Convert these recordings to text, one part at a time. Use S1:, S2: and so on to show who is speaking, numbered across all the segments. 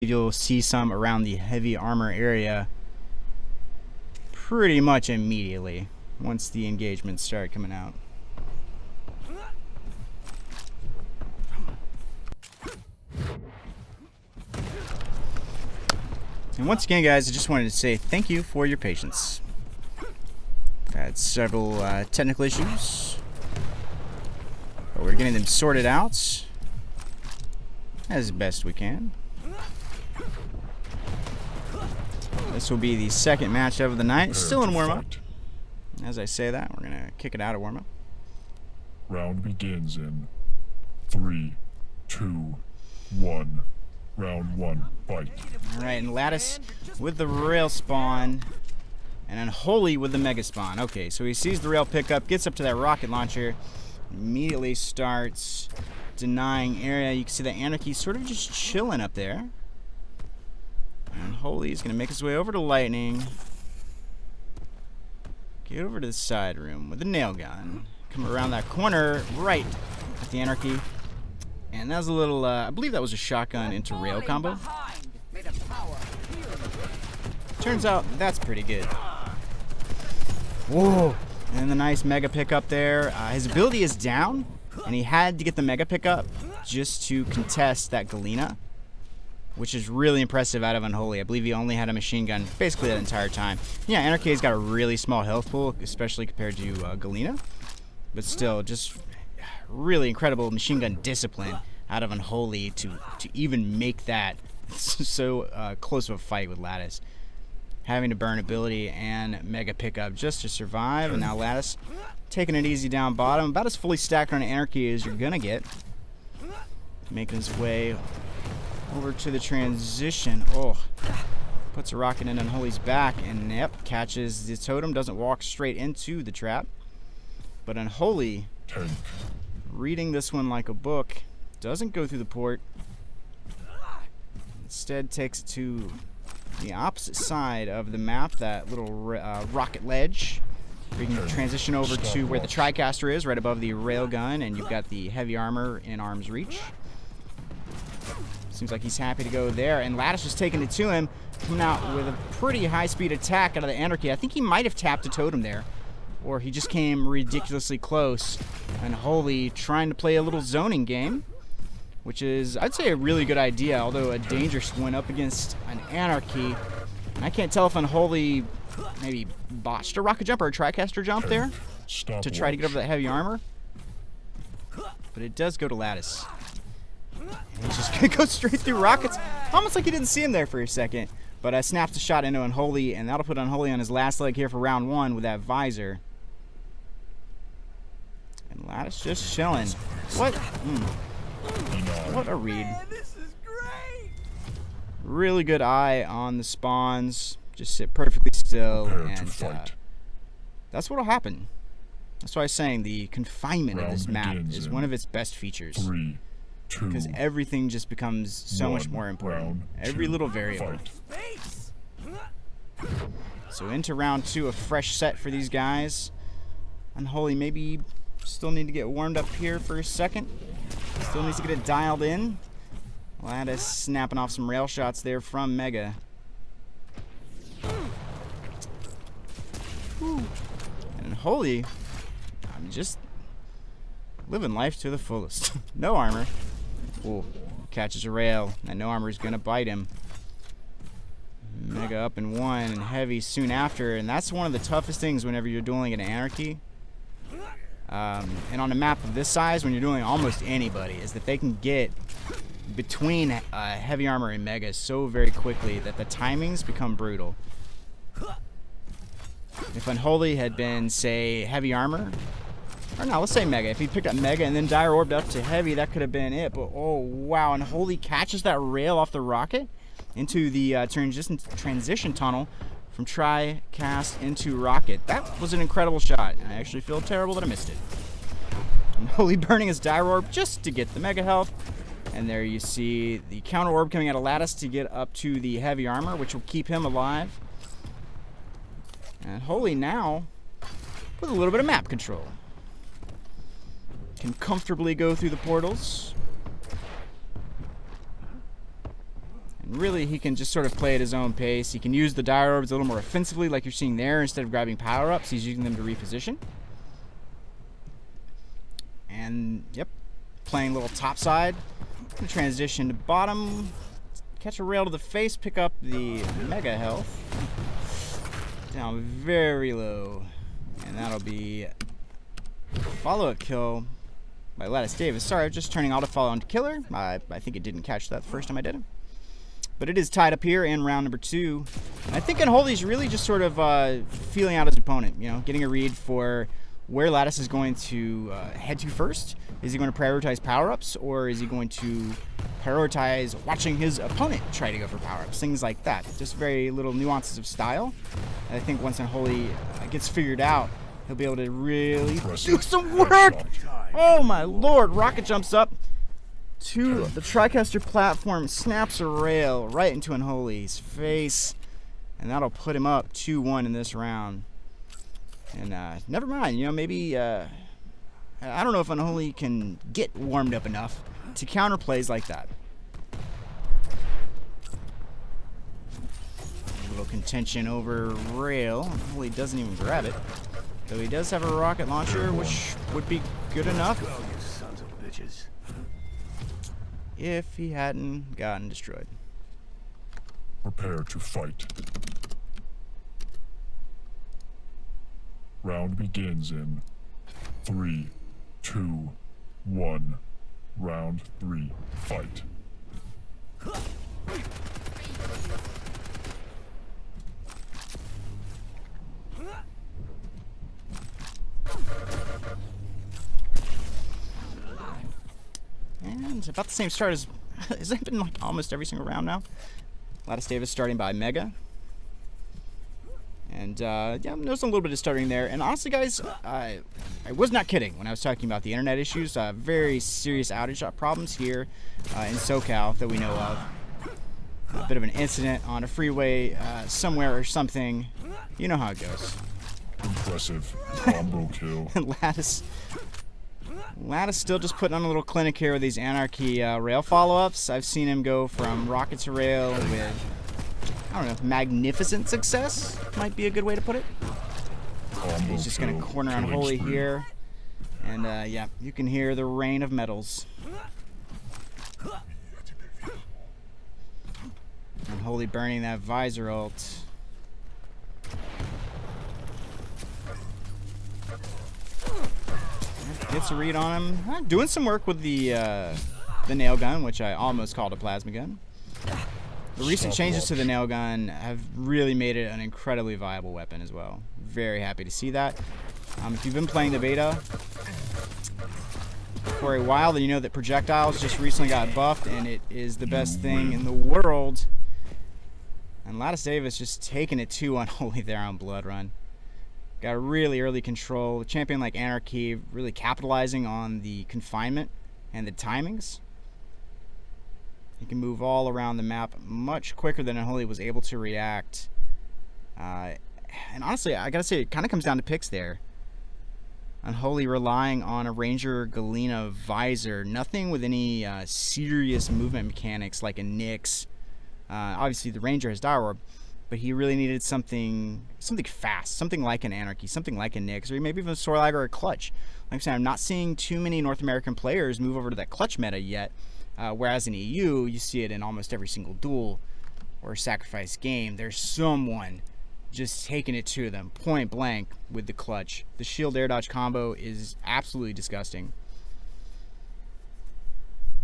S1: You'll see some around the heavy armor area pretty much immediately once the engagements start coming out. And once again, guys, I just wanted to say thank you for your patience. I've had several technical issues, but we're getting them sorted out as best we can. This will be the second match of the night, still in warm-up. As I say that, we're going to kick it out of warm-up.
S2: Round begins in 3, 2, 1. Round 1, fight.
S1: Alright, and Lattice with the rail spawn, and Unholy with the mega spawn. Okay, so he sees the rail pickup, gets up to that rocket launcher, immediately starts denying area. You can see the Anarchy sort of just chilling up there. And Unholy is going to make his way over to Lightning. Get over to the side room with the nail gun. Come around that corner right at the Anarchy. And that was a little, I believe that was a shotgun into rail combo. Turns out that's pretty good. Whoa! And the nice mega pickup there. His ability is down, and he had to get the mega pickup just to contest that Galena, which is really impressive out of Unholy. I believe he only had a machine gun basically that entire time. Yeah, Anarchy's got a really small health pool, especially compared to Galena. But still, just really incredible machine gun discipline out of Unholy to even make that so close of a fight with Lattice. Having to burn ability and mega pickup just to survive, and now Lattice taking it easy down bottom. About as fully stacked on Anarchy as you're gonna get. Making his way over to the transition. Oh, puts a rocket in Unholy's back, and yep, catches the totem. Doesn't walk straight into the trap. But Unholy, reading this one like a book, doesn't go through the port. Instead takes it to the opposite side of the map, that little rocket ledge. We can transition over to where the TriCaster is, right above the railgun, and you've got the heavy armor in arm's reach. Seems like he's happy to go there, and Lattice is taking it to him, coming out with a pretty high-speed attack out of the Anarchy. I think he might have tapped a totem there, or he just came ridiculously close. And Unholy trying to play a little zoning game, which is, I'd say, a really good idea, although a dangerous one up against an Anarchy. And I can't tell if Unholy maybe botched a rocket jump or a TriCaster jump there to try to get over that heavy armor. But it does go to Lattice. And he's just going to go straight through rockets, almost like he didn't see him there for a second. But snaps the shot into Unholy, and that'll put Unholy on his last leg here for round 1 with that visor. And Lattice just chilling. What? What a read. Really good eye on the spawns. Just sit perfectly still, and that's what'll happen. That's why I was saying the confinement of this map is one of its best features.
S2: 3, 2,
S1: because everything just becomes so much more important. Every little variable. So into round 2, a fresh set for these guys. Unholy maybe still need to get warmed up here for a second. Still needs to get it dialed in. Lattice snapping off some rail shots there from Mega. Whew. And Unholy, I'm just living life to the fullest. No armor. Ooh, catches a rail, and no armor is going to bite him. Mega up in 1 and heavy soon after, and that's one of the toughest things whenever you're dueling an Anarchy. And on a map of this size, when you're dueling almost anybody, is that they can get between heavy armor and Mega so very quickly that the timings become brutal. If Unholy had been, say, heavy armor, or no, let's say Mega. If he picked up Mega and then Dire Orbed up to heavy, that could have been it. But oh wow, Unholy catches that rail off the rocket into the transition tunnel from TriCast into rocket. That was an incredible shot. I actually feel terrible that I missed it. Unholy burning his Dire Orb just to get the Mega health. And there you see the counter orb coming out of Lattice to get up to the heavy armor, which will keep him alive. And Unholy now with a little bit of map control. Can comfortably go through the portals. And really, he can just sort of play at his own pace. He can use the dire orbs a little more offensively, like you're seeing there. Instead of grabbing power-ups, he's using them to reposition. And, yep, playing a little topside. Gonna transition to bottom. Catch a rail to the face, pick up the mega health. Down very low. And that'll be a follow-up kill by latisdavis. Sorry, I'm just turning auto-follow on to killer. I think it didn't catch that the first time I did it. But it is tied up here in round number 2. And I think Unholy's really just sort of feeling out his opponent, you know, getting a read for where Lattice is going to head to first. Is he going to prioritize power-ups, or is he going to prioritize watching his opponent try to go for power-ups? Things like that. Just very little nuances of style. And I think once Unholy gets figured out, he'll be able to really do some work. Oh my lord, rocket jumps up to the TriCaster platform, snaps a rail right into Unholy's face, and that'll put him up 2-1 in this round. And never mind, you know, maybe I don't know if Unholy can get warmed up enough to counter plays like that. A little contention over rail. Unholy doesn't even grab it, though he does have a rocket launcher, which would be good enough if he hadn't gotten destroyed.
S2: Prepare to fight. Round begins in 3, 2, 1. Round 3, fight.
S1: And about the same start as has that been like almost every single round now. latisdavis starting by Mega. And yeah, I'm noticing a little bit of stuttering there. And honestly, guys, I was not kidding when I was talking about the internet issues. Very serious outage problems here in SoCal that we know of. A bit of an incident on a freeway somewhere or something. You know how it goes.
S2: Impressive combo kill.
S1: Lattice still just putting on a little clinic here with these Anarchy rail follow-ups. I've seen him go from rocket to rail with, I don't know, magnificent success might be a good way to put it. He's just going to corner Unholy here. And yeah, you can hear the rain of metals. Unholy burning that visor ult. Gets a read on him. Doing some work with the nail gun, which I almost called a plasma gun. The recent changes to the nail gun have really made it an incredibly viable weapon as well. Very happy to see that. If you've been playing the beta for a while, then you know that projectiles just recently got buffed, and it is the best thing in the world. And latisdavis just taking it to Unholy there on Blood Run. Got a really early control. A champion like Anarchy really capitalizing on the confinement and the timings. He can move all around the map much quicker than Unholy was able to react. And honestly, I gotta say, it kind of comes down to picks there. Unholy relying on a Ranger Galena visor. Nothing with any serious movement mechanics like a Nyx. Obviously, the Ranger has dire orb, but he really needed something fast, something like an Anarchy, something like a Nyx, or maybe even a Sorlag or a Clutch. Like I'm saying, I'm not seeing too many North American players move over to that Clutch meta yet, whereas in EU, you see it in almost every single duel or sacrifice game. There's someone just taking it to them, point blank, with the Clutch. The shield air dodge combo is absolutely disgusting.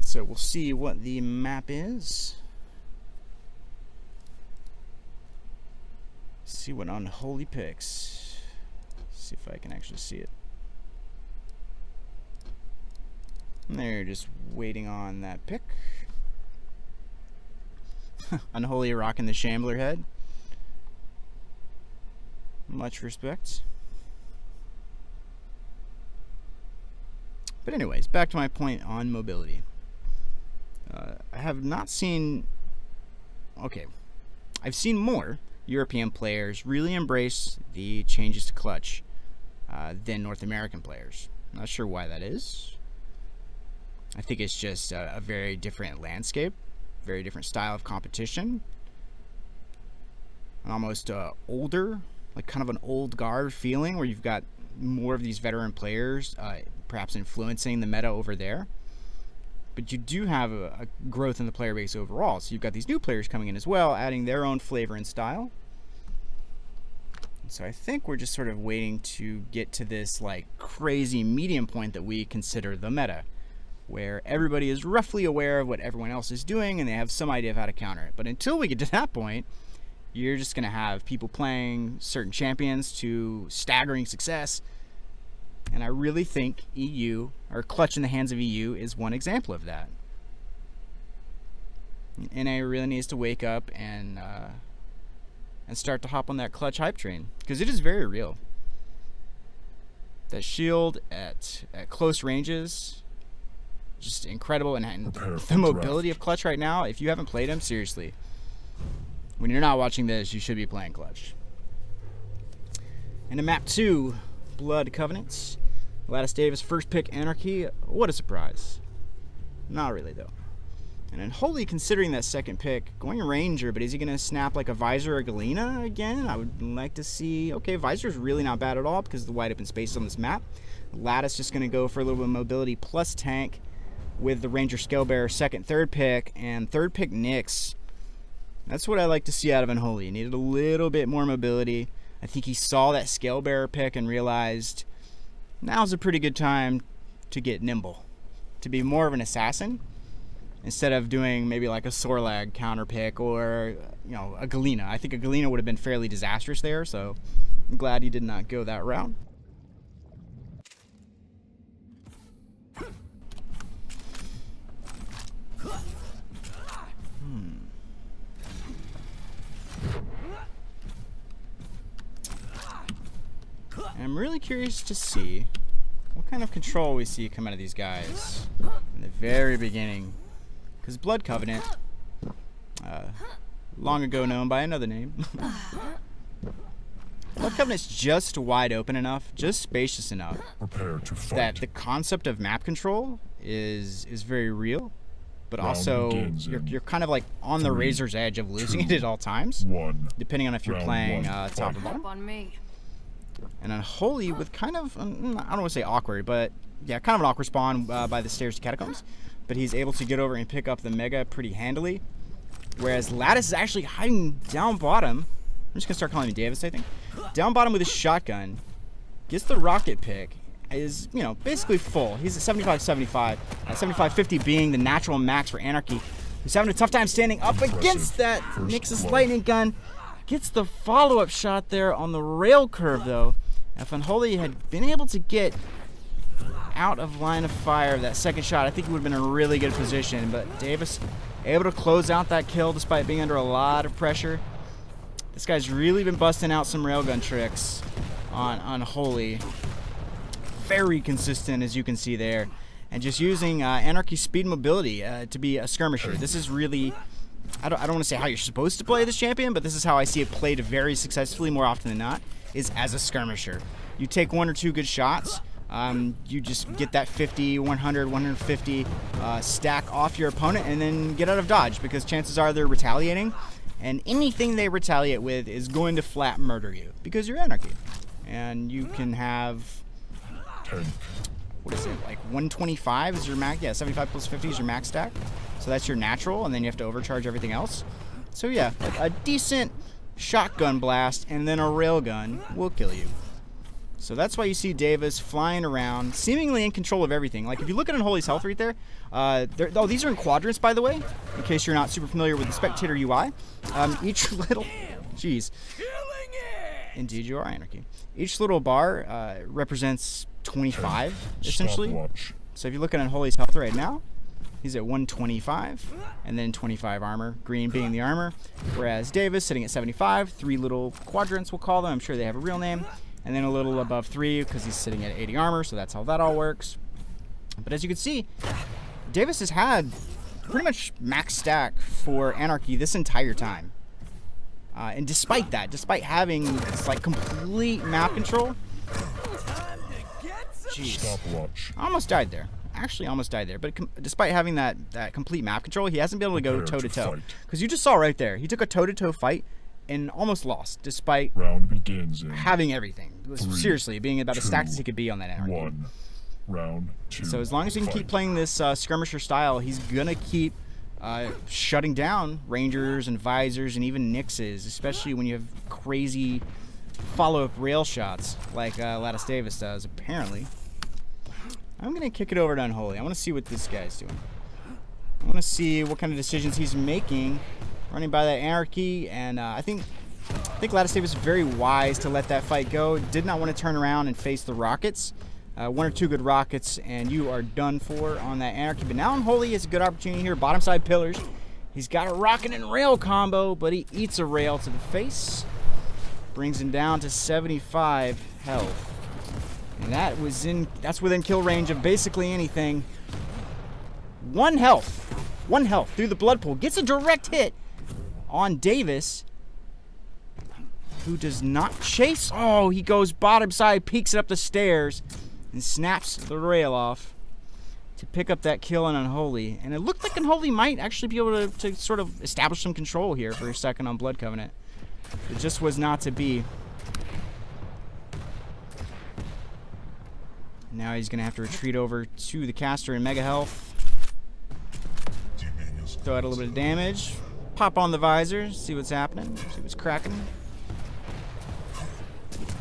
S1: So we'll see what the map is. See what Unholy picks. See if I can actually see it. And they're just waiting on that pick. Unholy rocking the Shambler head. Much respect. But anyways, back to my point on mobility. I have not seen... Okay. I've seen more European players really embrace the changes to Clutch than North American players. Not sure why that is. I think it's just a very different landscape Very different style of competition. An almost older, like kind of an old guard feeling where you've got more of these veteran players perhaps influencing the meta over there. But you do have a growth in the player base overall. So you've got these new players coming in as well, adding their own flavor and style. So I think we're just sort of waiting to get to this like crazy medium point that we consider the meta, where everybody is roughly aware of what everyone else is doing and they have some idea of how to counter it. But until we get to that point, you're just going to have people playing certain champions to staggering success. And I really think EU, or Clutch in the hands of EU, is one example of that. NA really needs to wake up and start to hop on that Clutch hype train, because it is very real. That shield at close ranges, just incredible. And the mobility of Clutch right now, if you haven't played him, seriously, when you're not watching this, you should be playing Clutch. And in map 2, Blood Covenants, latisdavis first pick Anarchy. What a surprise. Not really though. And Unholy, considering that second pick, going Ranger, but is he going to snap like a Visor or Galena again? I would like to see. Okay, Visor's really not bad at all because of the wide open space on this map. Lattice just going to go for a little bit of mobility plus tank with the Ranger Scalebearer second, third pick, and third pick Nyx. That's what I like to see out of Unholy. He needed a little bit more mobility. I think he saw that Scalebearer pick and realized now's a pretty good time to get nimble, to be more of an assassin instead of doing maybe like a Sorlag counter pick or, you know, a Galena. I think a Galena would have been fairly disastrous there, so I'm glad he did not go that route. I'm really curious to see what kind of control we see come out of these guys in the very beginning. Because Blood Covenant, long ago known by another name, Blood Covenant's just wide open enough, just spacious enough, that the concept of map control is very real, but also you're kind of like on the razor's edge of losing it at all times, depending on if you're playing top or bottom. And Unholy with kind of, I don't want to say awkward, but yeah, kind of an awkward spawn by the stairs to Catacombs. But he's able to get over and pick up the Mega pretty handily. Whereas Lattice is actually hiding down bottom. I'm just going to start calling him Davis, I think. Down bottom with his shotgun. Gets the rocket pick. Is, you know, basically full. He's at 75-75. 75-50 being the natural max for Anarchy. He's having a tough time standing up against that Nyx's lightning gun. Gets the follow-up shot there on the rail curve, though. If Unholy had been able to get out of line of fire of that second shot, I think he would have been in a really good position. But Davis able to close out that kill despite being under a lot of pressure. This guy's really been busting out some railgun tricks on Unholy. Very consistent, as you can see there. And just using Anarchy speed mobility to be a skirmisher. This is really... I don't want to say how you're supposed to play this champion, but this is how I see it played very successfully more often than not, is as a skirmisher. You take one or two good shots, you just get that 50, 100, 150 stack off your opponent and then get out of dodge, because chances are they're retaliating, and anything they retaliate with is going to flat murder you because you're Anarchy. And you can have, what is it, like 125 is your max? Yeah, 75 plus 50 is your max stack. So that's your natural, and then you have to overcharge everything else. So yeah, a decent shotgun blast and then a railgun will kill you. So that's why you see Davis flying around, seemingly in control of everything. Like if you look at Unholy's health right there, oh, these are in quadrants, by the way, in case you're not super familiar with the spectator UI. Each little, jeez, indeed you are, Anarchy. Each little bar represents 25, essentially. So if you look at Unholy's health right now, he's at 125, and then 25 armor, green being the armor. Whereas Davis sitting at 75, 3 little quadrants we'll call them, I'm sure they have a real name. And then a little above 3 because he's sitting at 80 armor, so that's how that all works. But as you can see, Davis has had pretty much max stack for Anarchy this entire time. And despite that, despite having this like complete map control, jeez, I almost died there. actually almost died there. But despite having that complete map control, he hasn't been able to go toe-to-toe.
S2: fight.
S1: Because you just saw right there, he took a toe-to-toe fight and almost lost, despite
S2: Round begins in
S1: having everything. Seriously, being about as stacked as he could be on that anarchy.
S2: 1. Round 2.
S1: So as long as he can keep
S2: fight.
S1: playing this skirmisher style, he's going to keep shutting down Rangers and Visors and even Nixes, especially when you have crazy follow-up rail shots like latisdavis does, apparently. I'm going to kick it over to Unholy. I want to see what this guy's doing. I want to see what kind of decisions he's making, running by that anarchy, and I think latisdavis is very wise to let that fight go. Did not want to turn around and face the rockets. 1 or 2 good rockets, and you are done for on that anarchy. But now Unholy has a good opportunity here. Bottom side pillars. He's got a rocket and rail combo, but he eats a rail to the face. Brings him down to 75 health. And that's within kill range of basically anything. 1 health. 1 health through the blood pool. Gets a direct hit on Davis, who does not chase. Oh, he goes bottom side, peeks it up the stairs, and snaps the rail off to pick up that kill on Unholy. And it looked like Unholy might actually be able to sort of establish some control here for a second on Blood Covenant. It just was not to be. Now he's going to have to retreat over to the caster in Mega Health. Throw out a little bit of damage. Pop on the visor, see what's happening, see what's cracking.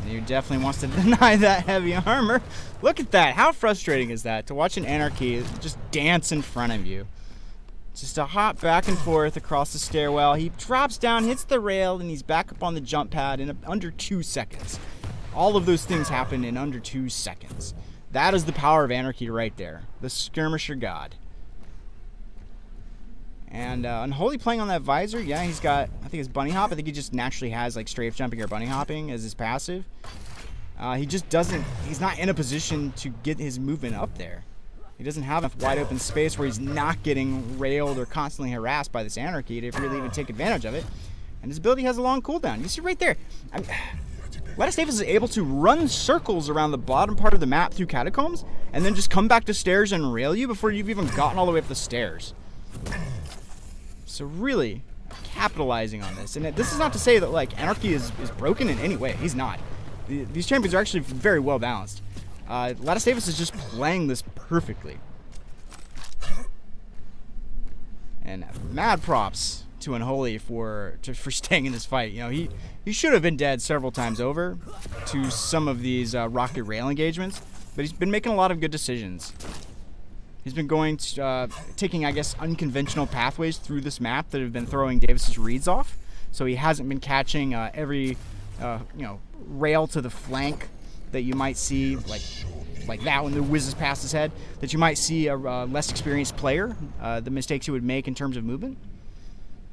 S1: And he definitely wants to deny that heavy armor. Look at that. How frustrating is that to watch an anarchy just dance in front of you? Just a hop back and forth across the stairwell. He drops down, hits the rail, and he's back up on the jump pad in under 2 seconds. All of those things happen in under 2 seconds. That is the power of anarchy right there. The skirmisher god. And Unholy playing on that visor, yeah, he's got, I think it's bunny hop. I think he just naturally has like strafe jumping or bunny hopping as his passive. He just doesn't, he's not in a position to get his movement up there. He doesn't have enough wide open space where he's not getting railed or constantly harassed by this anarchy to really even take advantage of it. And his ability has a long cooldown. You see right there. latisdavis is able to run circles around the bottom part of the map through catacombs and then just come back to stairs and rail you before you've even gotten all the way up the stairs. So really capitalizing on this. And this is not to say that like anarchy is broken in any way. He's not. These champions are actually very well balanced. latisdavis is just playing this perfectly. And mad props to Unholy for staying in this fight. You know, he should have been dead several times over to some of these rocket rail engagements, but he's been making a lot of good decisions. He's been going to, taking, I guess, unconventional pathways through this map that have been throwing Davis's reads off. So he hasn't been catching every, rail to the flank that you might see, like that when the whizzes past his head, that you might see a less experienced player, the mistakes he would make in terms of movement.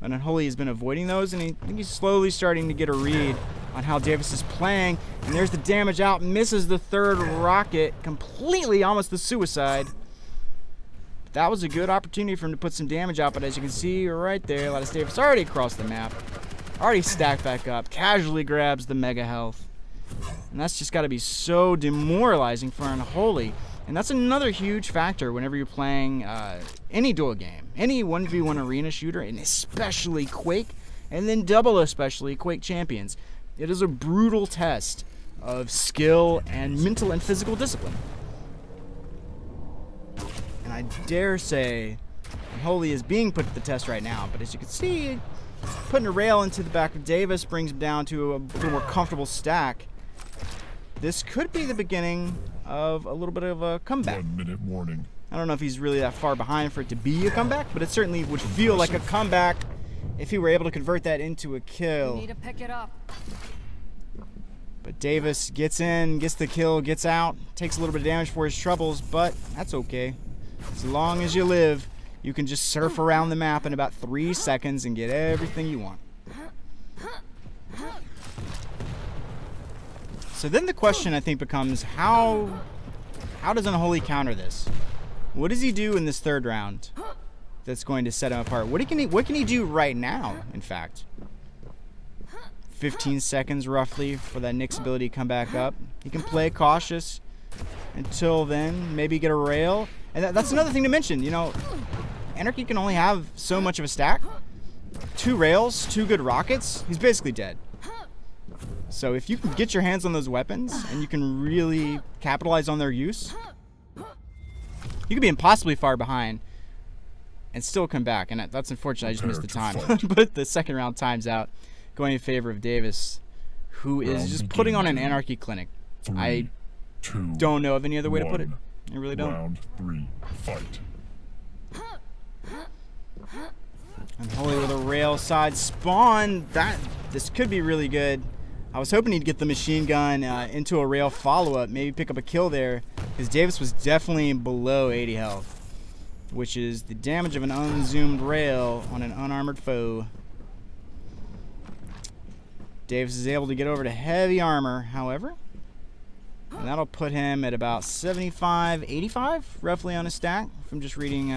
S1: And Unholy has been avoiding those, and I think he's slowly starting to get a read on how Davis is playing. And there's the damage out, misses the 3rd rocket, completely almost the suicide. That was a good opportunity for him to put some damage out, but as you can see right there, latisdavis already across the map, already stacked back up, casually grabs the mega health. And that's just got to be so demoralizing for Unholy. And that's another huge factor whenever you're playing any duel game, any 1v1 arena shooter, and especially Quake, and then double especially Quake Champions. It is a brutal test of skill and mental and physical discipline. And I dare say Unholy is being put to the test right now, but as you can see, putting a rail into the back of Davis brings him down to a little more comfortable stack. This could be the beginning of a little bit of a comeback.
S2: 1 minute warning.
S1: I don't know if he's really that far behind for it to be a comeback, but it certainly would feel like a comeback if he were able to convert that into a kill.
S3: You need to pick it up.
S1: But Davis gets in, gets the kill, gets out, takes a little bit of damage for his troubles, but that's okay. As long as you live, you can just surf around the map in about 3 seconds and get everything you want. So then the question I think becomes, how does Unholy counter this? What does he do in this 3rd round that's going to set him apart? What can he do right now, in fact? 15 seconds roughly for that Nyx ability to come back up. He can play cautious, Until then, maybe get a rail. And that's another thing to mention. You know, Anarchy can only have so much of a stack. 2 rails, 2 good rockets, he's basically dead. So if you can get your hands on those weapons and you can really capitalize on their use, you could be impossibly far behind and still come back. And that's unfortunate. I just missed the time. But the second round time's out, going in favor of Davis, who is just putting on an Anarchy clinic.
S2: 3,
S1: I
S2: 2,
S1: don't know of any other way to put it.
S2: 1.
S1: I really don't.
S2: Round 3, fight.
S1: Unholy with a rail side spawn. This could be really good. I was hoping he'd get the machine gun into a rail follow-up, maybe pick up a kill there, because Davis was definitely below 80 health, which is the damage of an unzoomed rail on an unarmored foe. Davis is able to get over to heavy armor, however, and that'll put him at about 75, 85, roughly on his stack, from just reading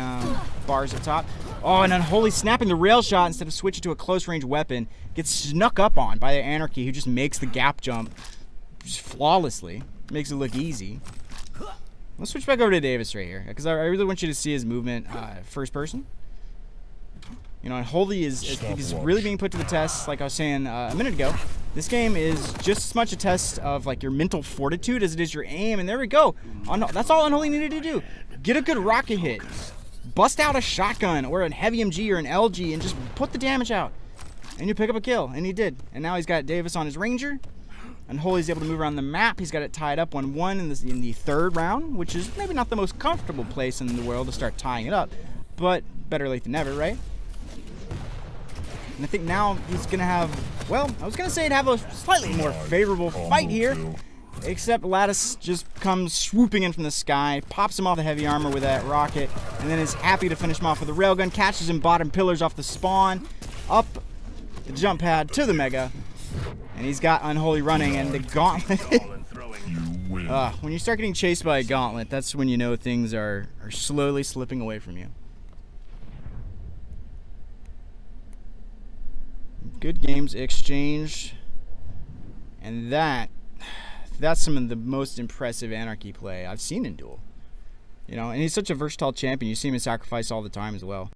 S1: bars up top. Oh, and Unholy snapping the rail shot instead of switching to a close-range weapon. Gets snuck up on by the Anarchy, who just makes the gap jump just flawlessly. Makes it look easy. Let's switch back over to Davis right here, because I really want you to see his movement first person. You know, Unholy is really being put to the test, like I was saying a minute ago. This game is just as much a test of like your mental fortitude as it is your aim, and there we go. That's all Unholy needed to do. Get a good rocket hit. Bust out a shotgun or a heavy MG or an LG and just put the damage out. And you pick up a kill, and he did. And now he's got Davis on his Ranger. Unholy's able to move around the map. He's got it tied up 1-1 in the third round, which is maybe not the most comfortable place in the world to start tying it up. But better late than never, right? And I think now he's going to have, well, I was going to say he'd have a slightly more favorable fight here. Except Lattice just comes swooping in from the sky, pops him off the heavy armor with that rocket, and then is happy to finish him off with a railgun, catches him bottom pillars off the spawn, up the jump pad to the Mega, and he's got Unholy running, and the Gauntlet. When you start getting chased by a Gauntlet, that's when you know things are slowly slipping away from you. Good games exchanged, and that's some of the most impressive Anarchy play I've seen in DueL. You know, and he's such a versatile champion. You see him in Sacrifice all the time as well.